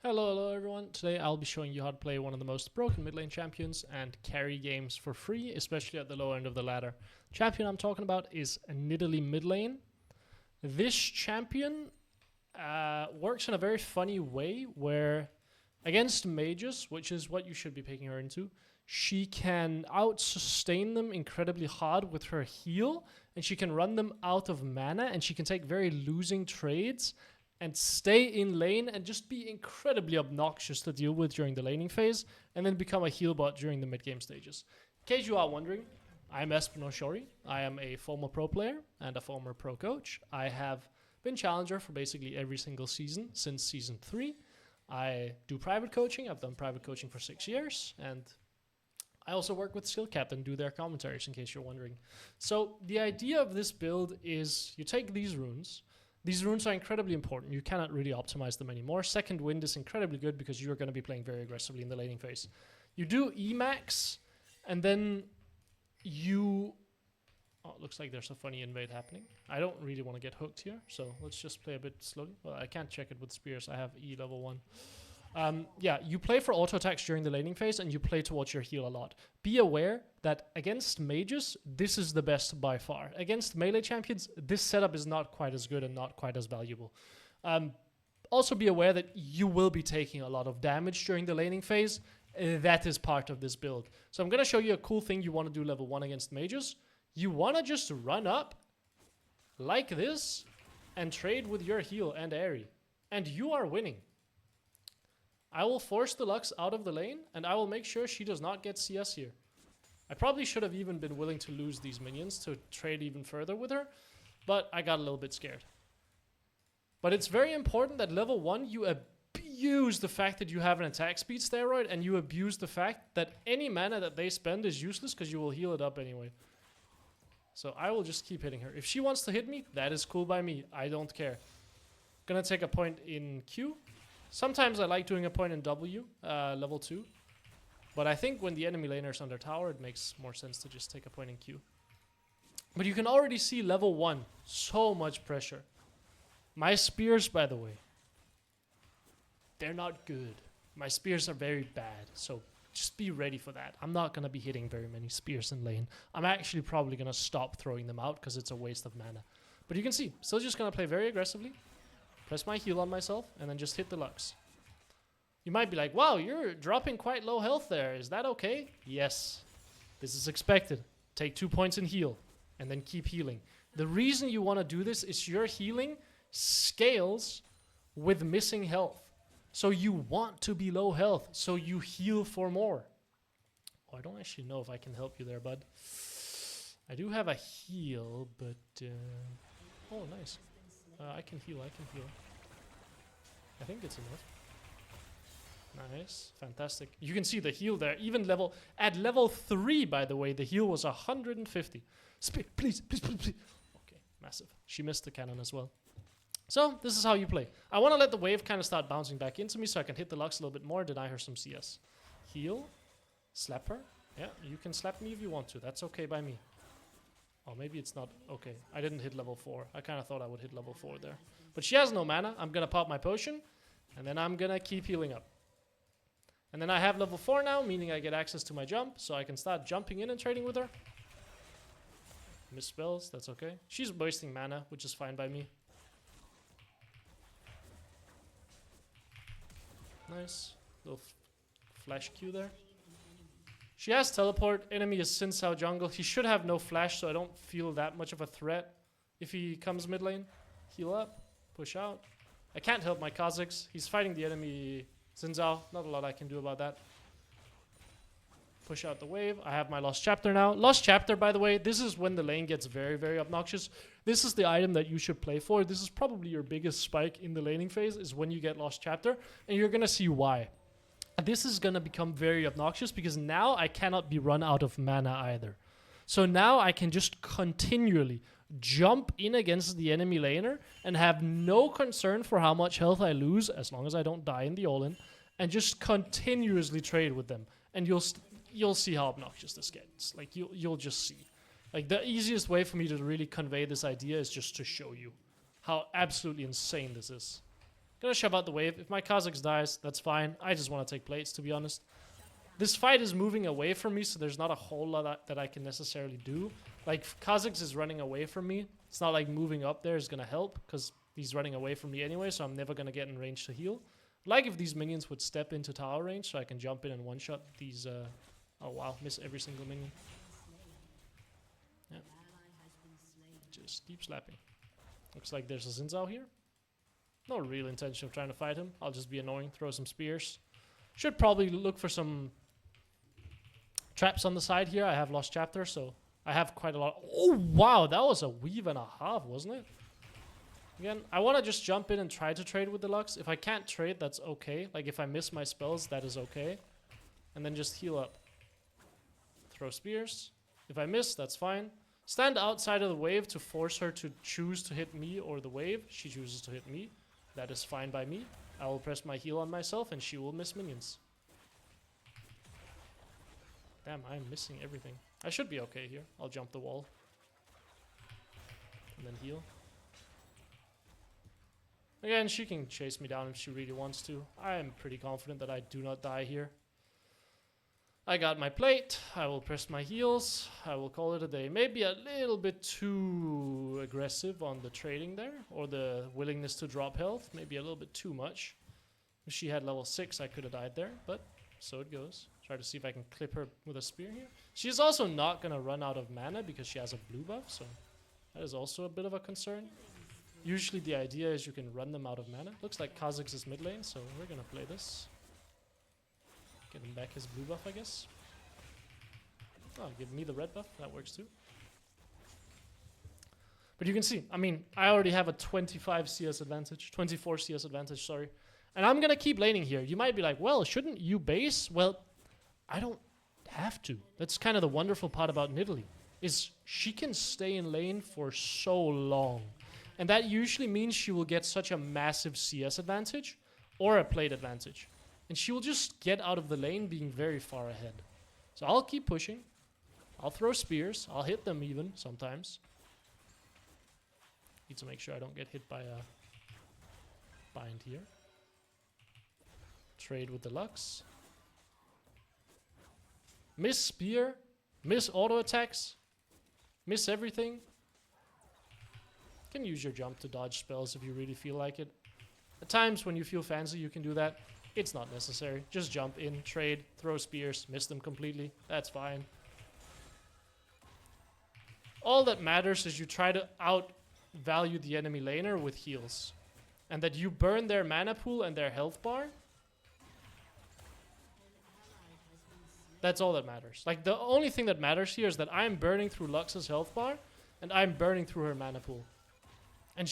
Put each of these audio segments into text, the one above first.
Hello everyone. Today I'll be showing you how to play one of the most broken mid lane champions and carry games for free, especially at the low end of the ladder. Champion I'm talking about is Nidalee mid lane. This champion works in a very funny way where against mages, which is what you should be picking her into, she can out-sustain them incredibly hard with her heal, and she can run them out of mana, and she can take very losing trades and stay in lane and just be incredibly obnoxious to deal with during the laning phase, and then become a heal bot during the mid-game stages. In case you are wondering, I'm Espinoshori. I am a former pro player and a former pro coach. I have been challenger for basically every single season since season 3. I do private coaching. I've done private coaching for 6 years, and I also work with Skillcap and do their commentaries, in case you're wondering. So the idea of this build is you take these runes. These runes are incredibly important. You cannot really optimize them anymore. Second Wind is incredibly good because you're going to be playing very aggressively in the laning phase. You do Emax, and then you... Oh, it looks like there's a funny invade happening. I don't really want to get hooked here, so let's just play a bit slowly. Well, I can't check it with spears. I have E level 1. Yeah, you play for auto attacks during the laning phase, and you play towards your heal a lot. Be aware that against mages, this is the best by far. Against melee champions, this setup is not quite as good and not quite as valuable. Also be aware that you will be taking a lot of damage during the laning phase. That is part of this build. So I'm going to show you a cool thing you want to do level 1 against mages. You want to just run up like this and trade with your heal and Aerie. And you are winning. I will force the Lux out of the lane, and I will make sure she does not get CS here. I probably should have even been willing to lose these minions to trade even further with her, but I got a little bit scared. But it's very important that level 1 you abuse the fact that you have an attack speed steroid, and you abuse the fact that any mana that they spend is useless because you will heal it up anyway. So I will just keep hitting her. If she wants to hit me, that is cool by me. I don't care. Gonna take a point in Q. Sometimes I like doing a point in W, level 2. But I think when the enemy laner is under tower, it makes more sense to just take a point in Q. But you can already see level 1. So much pressure. My spears, by the way, they're not good. My spears are very bad, so just be ready for that. I'm not going to be hitting very many spears in lane. I'm actually probably going to stop throwing them out because it's a waste of mana. But you can see, still just going to play very aggressively. Press my heal on myself, and then just hit the Lux. You might be like, wow, you're dropping quite low health there. Is that okay? Yes. This is expected. Take 2 points in heal, and then keep healing. The reason you want to do this is your healing scales with missing health. So you want to be low health, so you heal for more. Oh, I don't actually know if I can help you there, bud. I do have a heal, but... oh, nice. I can heal. I think it's enough. Nice. Fantastic. You can see the heal there. Even at level 3, by the way, the heal was 150. Please. Okay, massive. She missed the cannon as well. So, this is how you play. I want to let the wave kind of start bouncing back into me so I can hit the Lux a little bit more, deny her some CS. Heal. Slap her. Yeah, you can slap me if you want to. That's okay by me. Oh, maybe it's not. Okay, I didn't hit level 4. I kind of thought I would hit level 4 there. But she has no mana. I'm going to pop my potion, and then I'm going to keep healing up. And then I have level 4 now, meaning I get access to my jump, so I can start jumping in and trading with her. Miss spells, that's okay. She's wasting mana, which is fine by me. Nice. Little flash Q there. She has teleport. Enemy is Sin Sao jungle. He should have no flash, so I don't feel that much of a threat if he comes mid lane. Heal up. Push out. I can't help my Kha'Zix. He's fighting the enemy Xin Zhao. Not a lot I can do about that. Push out the wave. I have my Lost Chapter now. Lost Chapter, by the way, this is when the lane gets very, very obnoxious. This is the item that you should play for. This is probably your biggest spike in the laning phase, is when you get Lost Chapter. And you're going to see why. This is going to become very obnoxious because now I cannot be run out of mana either. So now I can just continually jump in against the enemy laner and have no concern for how much health I lose as long as I don't die in the all-in, and just continuously trade with them. And you'll see how obnoxious this gets. Like, you'll just see. Like, the easiest way for me to really convey this idea is just to show you how absolutely insane this is. Gonna shove out the wave. If my Kha'Zix dies, that's fine. I just want to take plates, to be honest. This fight is moving away from me, so there's not a whole lot that I can necessarily do. Like, Kha'Zix is running away from me. It's not like moving up there is gonna help, because he's running away from me anyway, so I'm never gonna get in range to heal. Like if these minions would step into tower range, so I can jump in and one-shot these, oh wow, miss every single minion. Yeah. Just keep slapping. Looks like there's a Xin Zhao here. No real intention of trying to fight him. I'll just be annoying, throw some spears. Should probably look for some traps on the side here. I have lost chapter, so I have quite a lot. Oh, wow, that was a weave and a half, wasn't it? Again, I want to just jump in and try to trade with the Lux. If I can't trade, that's okay. Like, if I miss my spells, that is okay. And then just heal up. Throw spears. If I miss, that's fine. Stand outside of the wave to force her to choose to hit me or the wave. She chooses to hit me. That is fine by me. I will press my heal on myself and she will miss minions. Damn, I'm missing everything. I should be okay here. I'll jump the wall. And then heal. Again, she can chase me down if she really wants to. I am pretty confident that I do not die here. I got my plate. I will press my heals. I will call it a day. Maybe a little bit too aggressive on the trading there. Or the willingness to drop health. Maybe a little bit too much. If she had level 6, I could have died there. But so it goes. Try to see if I can clip her with a spear here. She's also not going to run out of mana because she has a blue buff. So that is also a bit of a concern. Usually the idea is you can run them out of mana. Looks like Kha'Zix is mid lane, so we're gonna play this. Get him back his blue buff, I guess. Oh, give me the red buff. That works too. But you can see, I mean, I already have a 25 CS advantage. 24 CS advantage, sorry. And I'm gonna keep laning here. You might be like, well, shouldn't you base? Well, I don't have to. That's kind of the wonderful part about Nidalee. Is she can stay in lane for so long. And that usually means she will get such a massive CS advantage or a plate advantage. And she will just get out of the lane being very far ahead. So I'll keep pushing. I'll throw spears. I'll hit them even sometimes. Need to make sure I don't get hit by a bind here. Trade with the Lux. Miss spear. Miss auto attacks. Miss everything. You can use your jump to dodge spells if you really feel like it. At times when you feel fancy you can do that. It's not necessary. Just jump in, trade, throw spears, miss them completely. That's fine. All that matters is you try to outvalue the enemy laner with heals. And that you burn their mana pool and their health bar. That's all that matters. Like, the only thing that matters here is that I'm burning through Lux's health bar and I'm burning through her mana pool. And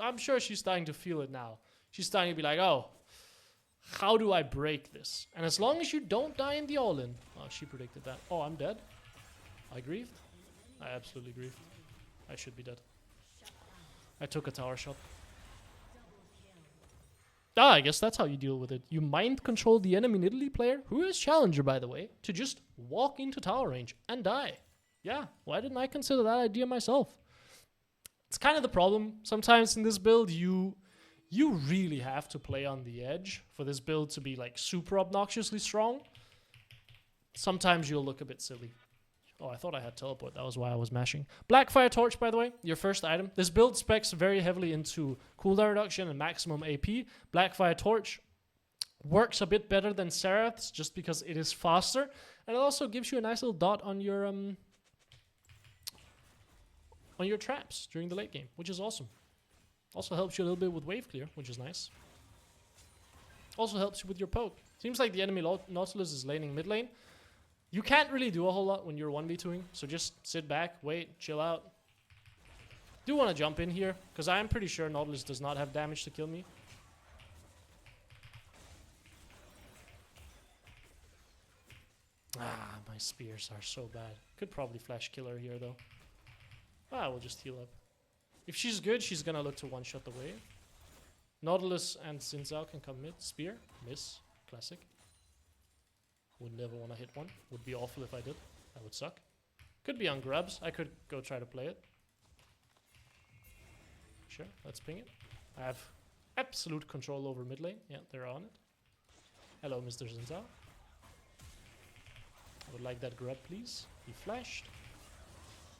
I'm sure she's starting to feel it now. She's starting to be like, oh, how do I break this? And as long as you don't die in the all-in. Oh, she predicted that. Oh, I'm dead. I grieved. I absolutely grieved. I should be dead. I took a tower shot. Ah, I guess that's how you deal with it. You mind control the enemy Nidalee player, who is challenger by the way, to just walk into tower range and die. Yeah, why didn't I consider that idea myself? It's kind of the problem. Sometimes in this build, you really have to play on the edge for this build to be like super obnoxiously strong. Sometimes you'll look a bit silly. Oh, I thought I had teleport. That was why I was mashing. Blackfire Torch, by the way, your first item. This build specs very heavily into cooldown reduction and maximum AP. Blackfire Torch works a bit better than Seraph's just because it is faster. And it also gives you a nice little dot on your traps during the late game, which is awesome. Also helps you a little bit with wave clear, which is nice. Also helps you with your poke. Seems like the enemy Nautilus is laning mid lane. You can't really do a whole lot when you're 1v2ing, so just sit back, wait, chill out. Do want to jump in here, because I'm pretty sure Nautilus does not have damage to kill me. Ah, my spears are so bad. Could probably flash kill her here, though. Ah, we'll just heal up. If she's good, she's gonna look to one-shot the wave. Nautilus and Xin Zhao can come mid. Spear. Miss. Classic. Would never want to hit one. Would be awful if I did. That would suck. Could be on grubs. I could go try to play it. Sure, let's ping it. I have absolute control over mid lane. Yeah, they're on it. Hello, Mr. Zinzao. I would like that grab, please. He flashed.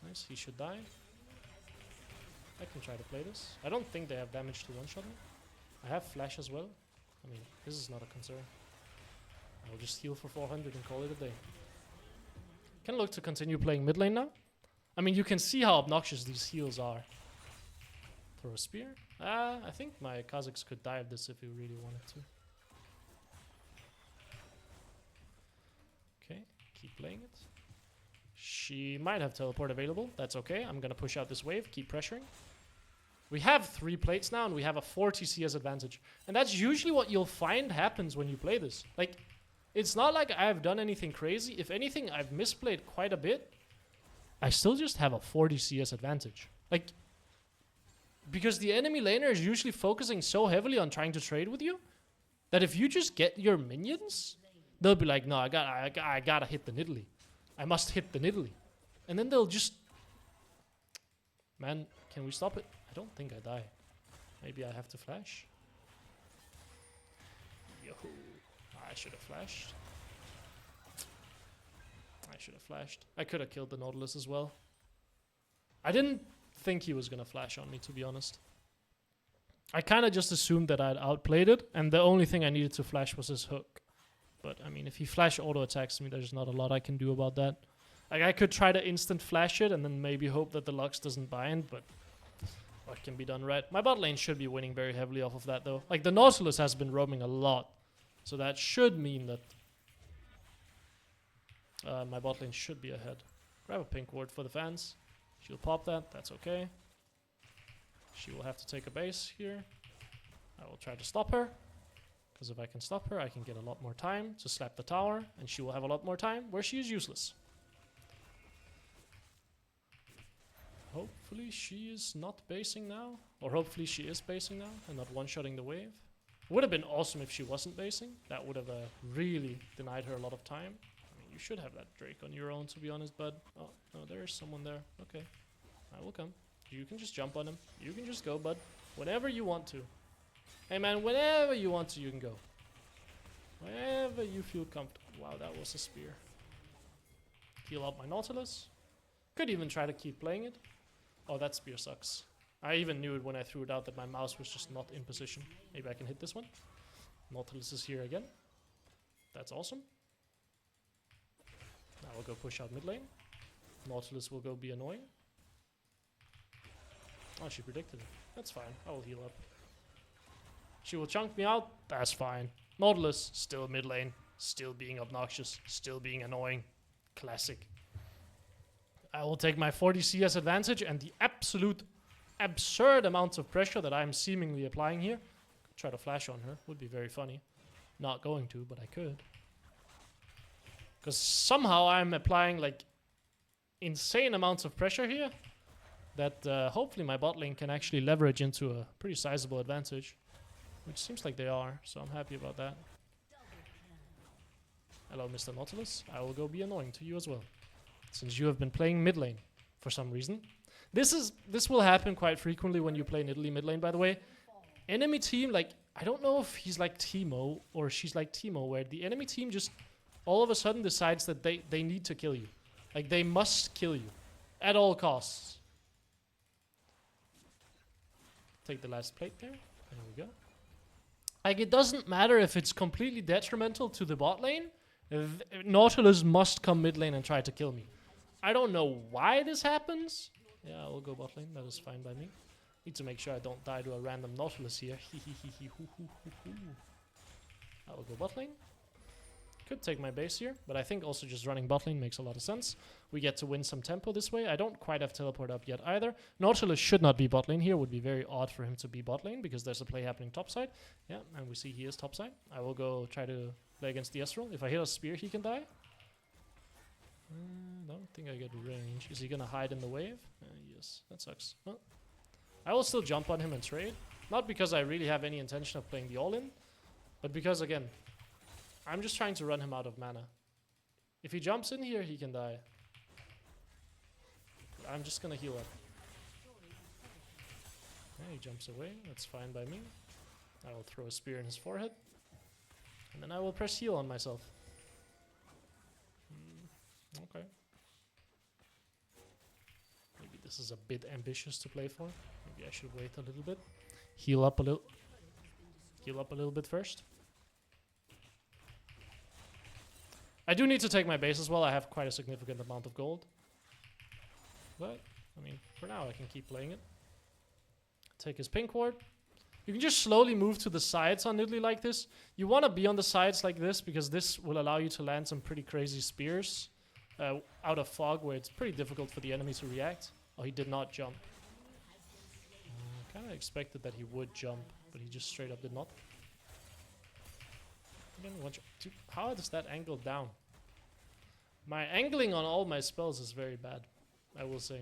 Nice, he should die. I can try to play this. I don't think they have damage to one-shot me. I have flash as well. I mean, this is not a concern. I'll just heal for 400 and call it a day. Can look to continue playing mid lane now. I mean, you can see how obnoxious these heals are. Throw a spear. I think my Kazakhs could dive this if he really wanted to. Okay, keep playing it. She might have teleport available. That's okay. I'm gonna push out this wave, keep pressuring. We have 3 plates now, and we have a 40 CS advantage. And that's usually what you'll find happens when you play this. Like, it's not like I've done anything crazy. If anything, I've misplayed quite a bit. I still just have a 40 CS advantage. Like, because the enemy laner is usually focusing so heavily on trying to trade with you that if you just get your minions, they'll be like, no, I gotta hit the Nidalee. I must hit the Nidalee. And then they'll just... Man, can we stop it? I don't think I die. Maybe I have to flash. Yo-hoo. I should have flashed. I could have killed the Nautilus as well. I didn't think he was gonna flash on me, to be honest. I kind of just assumed that I'd outplayed it, and the only thing I needed to flash was his hook. But, I mean, if he flash auto attacks me, there's not a lot I can do about that. Like, I could try to instant flash it and then maybe hope that the Lux doesn't bind, but what can be done, right? My bot lane should be winning very heavily off of that, though. Like, the Nautilus has been roaming a lot, so that should mean that my bot lane should be ahead. Grab a pink ward for the fans. She'll pop that, that's okay. She will have to take a base here. I will try to stop her. Because if I can stop her, I can get a lot more time to slap the tower, and she will have a lot more time where she is useless. Hopefully she is not basing now. Or hopefully she is basing now and not one-shotting the wave. It would have been awesome if she wasn't basing. That would have really denied her a lot of time. I mean, you should have that Drake on your own, to be honest, bud. Oh, no, there is someone there. Okay. I will come. You can just jump on him. You can just go, bud. Whenever you want to. Hey, man, whenever you want to, you can go. Whenever you feel comfortable. Wow, that was a spear. Heal up my Nautilus. Could even try to keep playing it. Oh, that spear sucks. I even knew it when I threw it out that my mouse was just not in position. Maybe I can hit this one. Nautilus is here again. That's awesome. Now we'll go push out mid lane. Nautilus will go be annoying. Oh, she predicted it. That's fine. I will heal up. She will chunk me out. That's fine. Nautilus, still mid lane. Still being obnoxious. Still being annoying. Classic. I will take my 40 CS advantage and the absolute absurd amounts of pressure that I'm seemingly applying here. Try to flash on her. Would be very funny. Not going to, but I could. Because somehow I'm applying like insane amounts of pressure here that hopefully my bot lane can actually leverage into a pretty sizable advantage. Which seems like they are, so I'm happy about that. Hello, Mr. Nautilus. I will go be annoying to you as well. Since you have been playing mid lane for some reason. This will happen quite frequently when you play Nidalee mid lane, by the way. Enemy team, like, I don't know if he's like Teemo or she's like Teemo, where the enemy team just all of a sudden decides that they need to kill you. Like, they must kill you. At all costs. Take the last plate there. There we go. Like, it doesn't matter if it's completely detrimental to the bot lane. Nautilus must come mid lane and try to kill me. I don't know why this happens. Yeah, I will go bot lane. That is fine by me. Need to make sure I don't die to a random Nautilus here. I will go bot lane. Could take my base here, but I think also just running bot lane makes a lot of sense. We get to win some tempo this way. I don't quite have teleport up yet either. Nautilus should not be bot lane here. Would be very odd for him to be bot lane because there's a play happening topside. Yeah, and we see he is topside. I will go try to play against the Ezreal. If I hit a spear, he can die. Don't think I get range. Is he gonna hide in the wave? Yes, that sucks. Well, I will still jump on him and trade. Not because I really have any intention of playing the all-in, but because, again, I'm just trying to run him out of mana. If he jumps in here, he can die. I'm just gonna heal up. Yeah, he jumps away. That's fine by me. I will throw a spear in his forehead. And then I will press heal on myself. Okay. Maybe this is a bit ambitious to play for. Maybe I should wait a little bit. Heal up a little. Heal up a little bit first. I do need to take my base as well. I have quite a significant amount of gold. But, I mean, for now I can keep playing it. Take his pink ward. You can just slowly move to the sides on Nidalee like this. You want to be on the sides like this because this will allow you to land some pretty crazy spears out of fog where it's pretty difficult for the enemy to react. Oh, he did not jump. I kind of expected that he would jump, but he just straight up did not. Again, dude, how does that angle down? My angling on all my spells is very bad, I will say.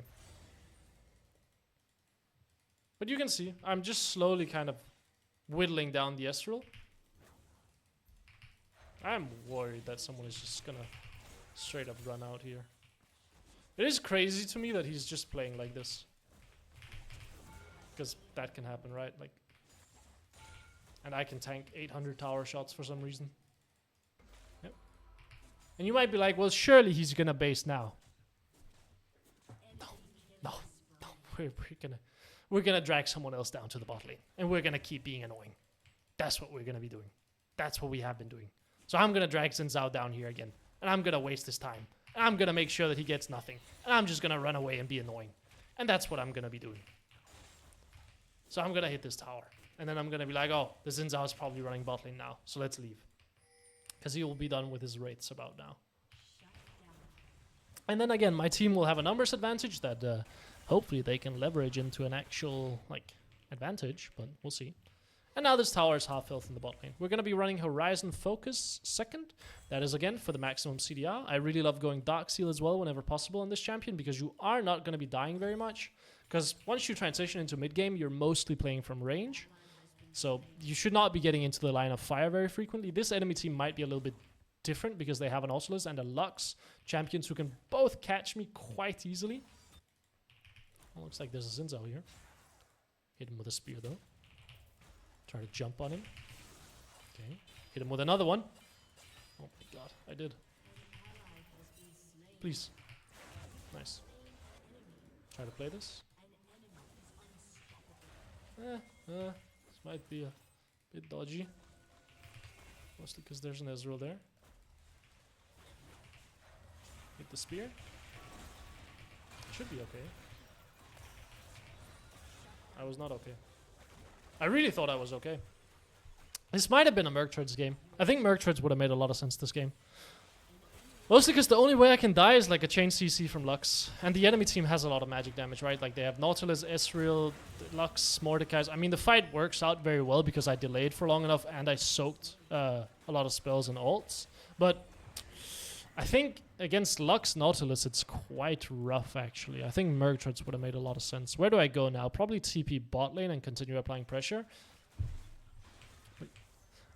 But you can see, I'm just slowly kind of whittling down the Ezreal. I'm worried that someone is just gonna straight up run out here. It is crazy to me that he's just playing like this. Because that can happen, right? Like, and I can tank 800 tower shots for some reason. Yep. And you might be like, well, surely he's gonna base now. No. We're gonna drag someone else down to the bot lane. And we're gonna keep being annoying. That's what we're gonna be doing. That's what we have been doing. So I'm gonna drag Xin Zhao down here again. And I'm gonna waste his time. And I'm gonna make sure that he gets nothing. And I'm just gonna run away and be annoying. And that's what I'm gonna be doing. So I'm gonna hit this tower. And then I'm gonna be like, oh, the Xin Zhao is probably running bot lane now. So let's leave. Because he will be done with his wraiths about now. And then again, my team will have a numbers advantage that hopefully they can leverage into an actual, like, advantage, but we'll see. And now this tower is half health in the bot lane. We're going to be running Horizon Focus second. That is, again, for the maximum CDR. I really love going Dark Seal as well whenever possible on this champion because you are not going to be dying very much. Because once you transition into mid-game, you're mostly playing from range. So you should not be getting into the line of fire very frequently. This enemy team might be a little bit different because they have an Nautilus and a Lux, champions who can both catch me quite easily. Well, looks like there's a Xin Zhao here. Hit him with a spear though. Try to jump on him. Okay. Hit him with another one. Oh my god, I did. Please. Nice. Try to play this. This might be a bit dodgy. Mostly because there's an Ezreal there. Hit the spear. Should be okay. I was not okay. I really thought I was okay. This might have been a Merc Treads game. I think Merc Treads would have made a lot of sense this game. Mostly because the only way I can die is like a chain CC from Lux. And the enemy team has a lot of magic damage, right? Like they have Nautilus, Ezreal, Lux, Mordekaiser. I mean, the fight works out very well because I delayed for long enough and I soaked a lot of spells and ults. But I think against Lux Nautilus, it's quite rough, actually. I think Merc Treads would have made a lot of sense. Where do I go now? Probably TP bot lane and continue applying pressure.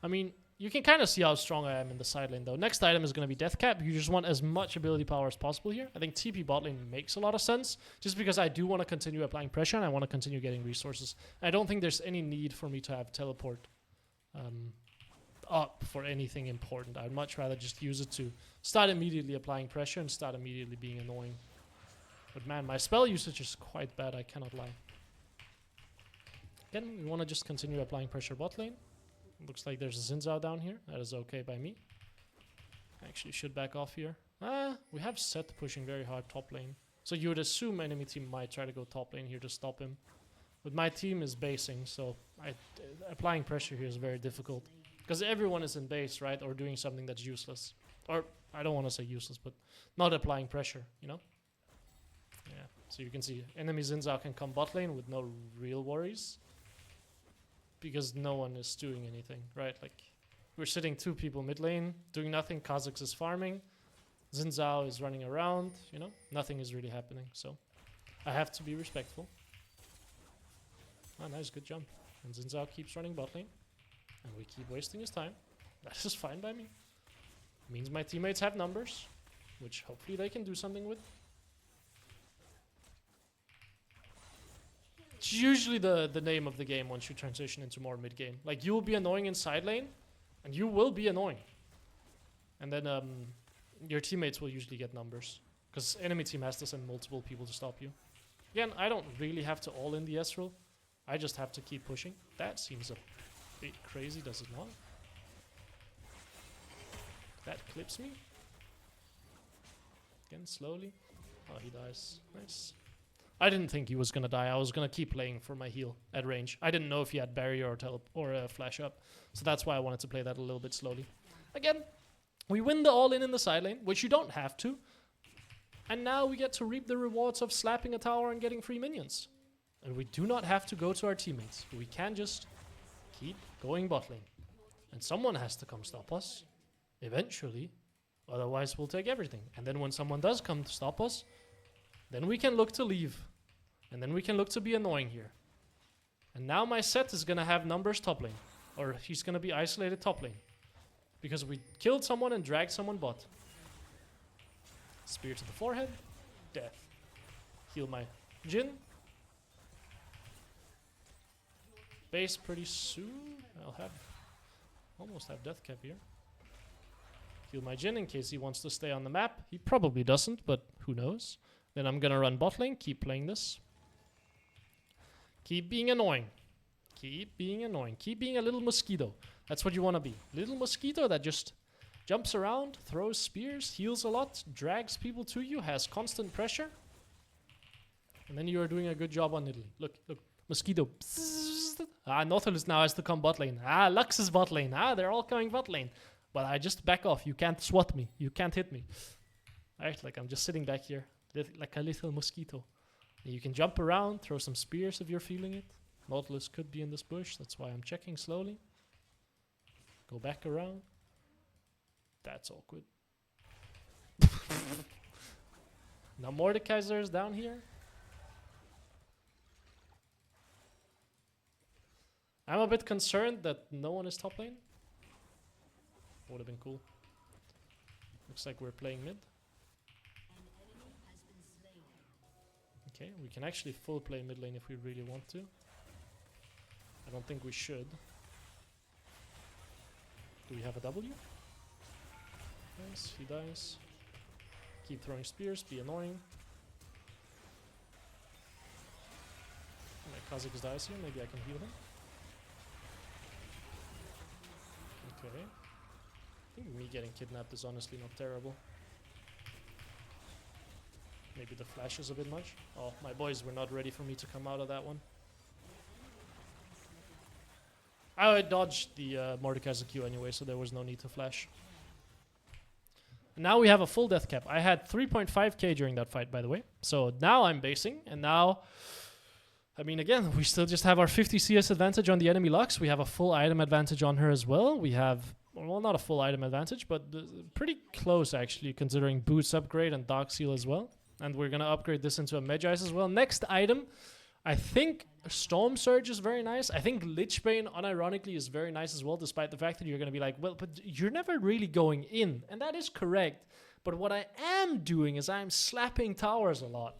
I mean, you can kind of see how strong I am in the side lane, though. Next item is going to be Death Cap. You just want as much ability power as possible here. I think TP bot lane makes a lot of sense, just because I do want to continue applying pressure and I want to continue getting resources. I don't think there's any need for me to have teleport up for anything important. I'd much rather just use it to start immediately applying pressure and start immediately being annoying. But man, my spell usage is quite bad, I cannot lie. Again, we want to just continue applying pressure bot lane. Looks like there's a Xin Zhao down here. That is okay by me. Actually should back off here. We have Seth pushing very hard top lane. So you would assume enemy team might try to go top lane here to stop him. But my team is basing, so applying pressure here is very difficult. Because everyone is in base, right? Or doing something that's useless. Or, I don't want to say useless, but not applying pressure, you know? Yeah, so you can see enemy Xin Zhao can come bot lane with no real worries. Because no one is doing anything, right? Like, we're sitting 2 people mid lane, doing nothing. Kha'Zix is farming. Xin Zhao is running around, you know? Nothing is really happening, so I have to be respectful. Oh, nice, good jump. And Xin Zhao keeps running bot lane. And we keep wasting his time. That is fine by me. Means my teammates have numbers, which hopefully they can do something with. It's usually the name of the game once you transition into more mid game. Like, you will be annoying in side lane, and you will be annoying. And then your teammates will usually get numbers. Because enemy team has to send multiple people to stop you. Again, I don't really have to all in the Ezreal. I just have to keep pushing. That seems a bit crazy, does it not? That clips me. Again, slowly. Oh, he dies. Nice. I didn't think he was gonna die. I was gonna keep playing for my heal at range. I didn't know if he had barrier or or flash up. So that's why I wanted to play that a little bit slowly. Again, we win the all-in the side lane, which you don't have to. And now we get to reap the rewards of slapping a tower and getting free minions. And we do not have to go to our teammates. We can just keep going bot lane. And someone has to come stop us. Eventually. Otherwise, we'll take everything. And then when someone does come to stop us, then we can look to leave. And then we can look to be annoying here. And now my set is going to have numbers top lane. Or he's going to be isolated top lane. Because we killed someone and dragged someone bot. Spear to the forehead. Death. Heal my Jhin. Base pretty soon. I'll almost have death cap here. Heal my Jhin in case he wants to stay on the map. He probably doesn't, but who knows. Then I'm gonna run bot lane. Keep playing this. Keep being annoying. Keep being annoying. Keep being a little mosquito. That's what you want to be. Little mosquito that just jumps around, throws spears, heals a lot, drags people to you, has constant pressure. And then you are doing a good job on Nidalee. Look, look. Mosquito. Nautilus now has to come bot lane. Lux is bot lane. They're all coming bot lane. But I just back off. You can't swat me. You can't hit me. Alright, like I'm just sitting back here. Like a little mosquito. And you can jump around, throw some spears if you're feeling it. Nautilus could be in this bush. That's why I'm checking slowly. Go back around. That's awkward. Now Mordekaiser is down here. I'm a bit concerned that no one is top lane. Would have been cool. Looks like we're playing mid. Okay, we can actually full play mid lane if we really want to. I don't think we should. Do we have a W? Nice, he dies. Keep throwing spears, be annoying. My Kha'Zix dies here, maybe I can heal him. Okay. I think me getting kidnapped is honestly not terrible. Maybe the flash is a bit much. Oh, my boys were not ready for me to come out of that one. I dodged the Mordekaiser Q anyway, so there was no need to flash. Now we have a full death cap. I had 3.5k during that fight, by the way. So now I'm basing, and now... I mean, again, we still just have our 50 CS advantage on the enemy Lux. We have a full item advantage on her as well. We have... Well, not a full item advantage, but pretty close, actually, considering Boots upgrade and Dark Seal as well. And we're going to upgrade this into a Magi's as well. Next item, I think Storm Surge is very nice. I think Lichbane, unironically, is very nice as well, despite the fact that you're going to be like, well, but you're never really going in. And that is correct. But what I am doing is I'm slapping towers a lot,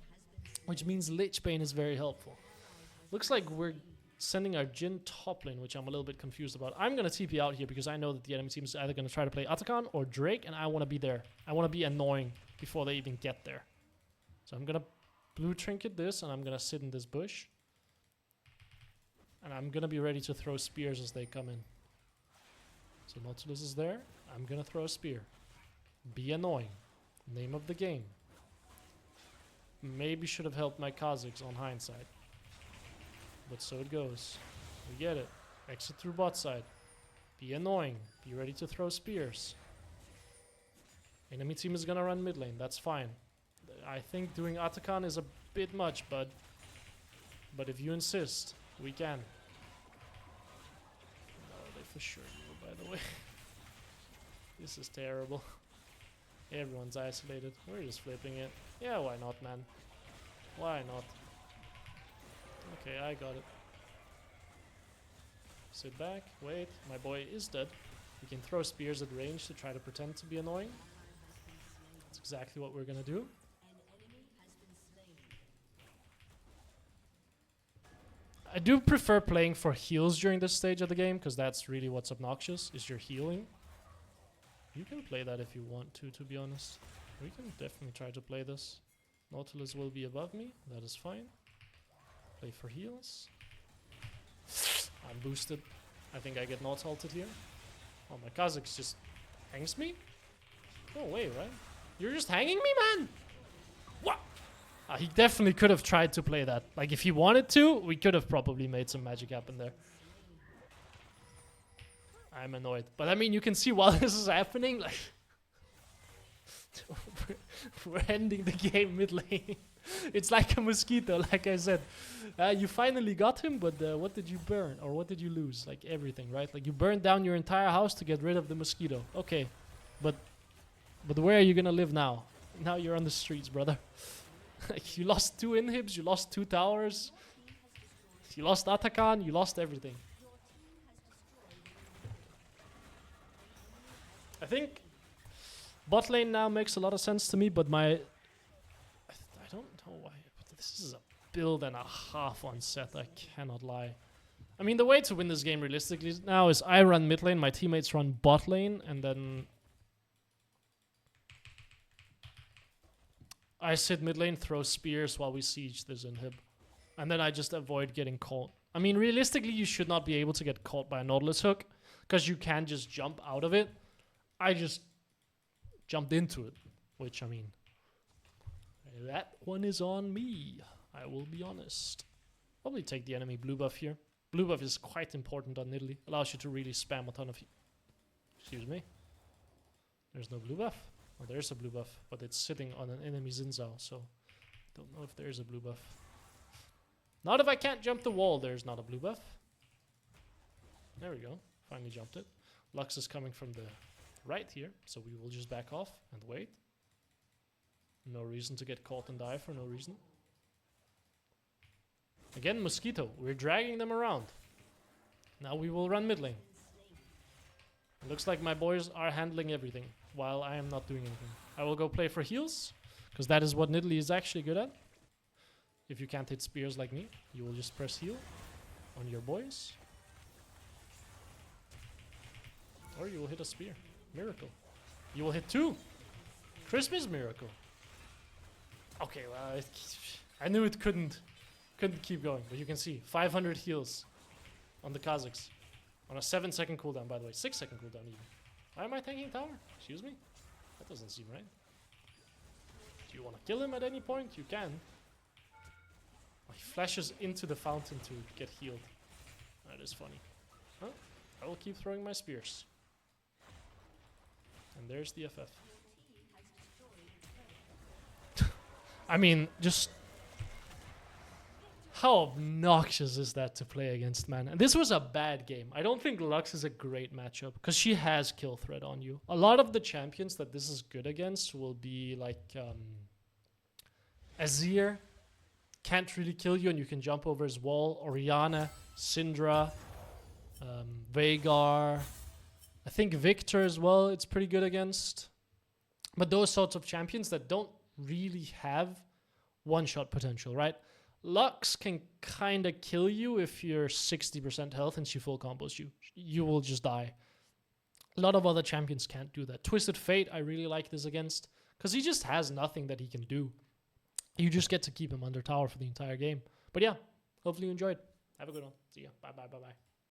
which means Lichbane is very helpful. Looks like we're sending our Jhin top lane, which I'm a little bit confused about. I'm going to TP out here because I know that the enemy team is either going to try to play Atakan or Drake, and I want to be there. I want to be annoying before they even get there. So I'm going to blue trinket this, and I'm going to sit in this bush. And I'm going to be ready to throw spears as they come in. So Nautilus is there. I'm going to throw a spear. Be annoying. Name of the game. Maybe should have helped my Kha'Zix on hindsight. But so it goes. We get it. Exit through bot side. Be annoying. Be ready to throw spears. Enemy team is gonna run mid lane. That's fine. I think doing Atakan is a bit much, bud. But if you insist, we can. No, they for sure will, by the way. This is terrible. Everyone's isolated. We're just flipping it. Yeah, why not, man? Why not? Okay, I got it. Sit back, wait. My boy is dead. We can throw spears at range to try to pretend to be annoying. That's exactly what we're gonna do. I do prefer playing for heals during this stage of the game, because that's really what's obnoxious, is your healing. You can play that if you want to be honest. We can definitely try to play this. Nautilus will be above me, that is fine. Play for heals. I'm boosted. I think I get not ulted here. Oh, my Kha'Zix just hangs me? No way, right? You're just hanging me, man? What? He definitely could have tried to play that. Like, if he wanted to, we could have probably made some magic happen there. I'm annoyed. But I mean, you can see while this is happening, like... we're ending the game mid lane. It's like a mosquito, like I said. You finally got him, but what did you burn? Or what did you lose? Like everything, right? Like you burned down your entire house to get rid of the mosquito. Okay, but where are you gonna live now? Now you're on the streets, brother. Like you lost 2 inhibs, you lost 2 towers, you lost Atakan, you lost everything. I think bot lane now makes a lot of sense to me, but I don't know why. But this is a build and a half on set, I cannot lie. I mean, the way to win this game realistically now is I run mid lane, my teammates run bot lane, and then I sit mid lane, throw spears while we siege this inhib. And then I just avoid getting caught. I mean, realistically, you should not be able to get caught by a Nautilus hook, because you can just jump out of it. I just jumped into it, which, I mean, that one is on me. I will be honest. Probably take the enemy blue buff here. Blue buff is quite important on Nidalee. Allows you to really spam a ton of... Excuse me. There's no blue buff. Oh, there's a blue buff, but it's sitting on an enemy Xin Zhao, so don't know if there's a blue buff. Not if I can't jump the wall, there's not a blue buff. There we go. Finally jumped it. Lux is coming from the right here, so we will just back off and wait. No reason to get caught and die for no reason. Again, Mosquito. We're dragging them around. Now we will run mid lane. It looks like my boys are handling everything, while I am not doing anything. I will go play for heals, because that is what Nidalee is actually good at. If you can't hit spears like me, you will just press heal on your boys. Or you will hit a spear. Miracle. You will hit 2. Christmas miracle. Okay, well, I knew it couldn't keep going, but you can see 500 heals on the Kha'Zix. On a 7-second cooldown, by the way. 6-second cooldown even. Why am I tanking tower? Excuse me? That doesn't seem right. Do you want to kill him at any point? You can. Oh, he flashes into the fountain to get healed. That is funny. Huh? I will keep throwing my spears. And there's the FF. I mean, just... How obnoxious is that to play against, man? And this was a bad game. I don't think Lux is a great matchup, because she has kill threat on you. A lot of the champions that this is good against will be like... Azir can't really kill you and you can jump over his wall. Orianna, Syndra, Veigar... I think Victor as well, it's pretty good against. But those sorts of champions that don't really have one-shot potential, right? Lux can kind of kill you if you're 60% health and she full combos you. You will just die. A lot of other champions can't do that. Twisted Fate, I really like this against, because he just has nothing that he can do. You just get to keep him under tower for the entire game. But yeah, hopefully you enjoyed. Have a good one. See ya. Bye, bye, bye, bye.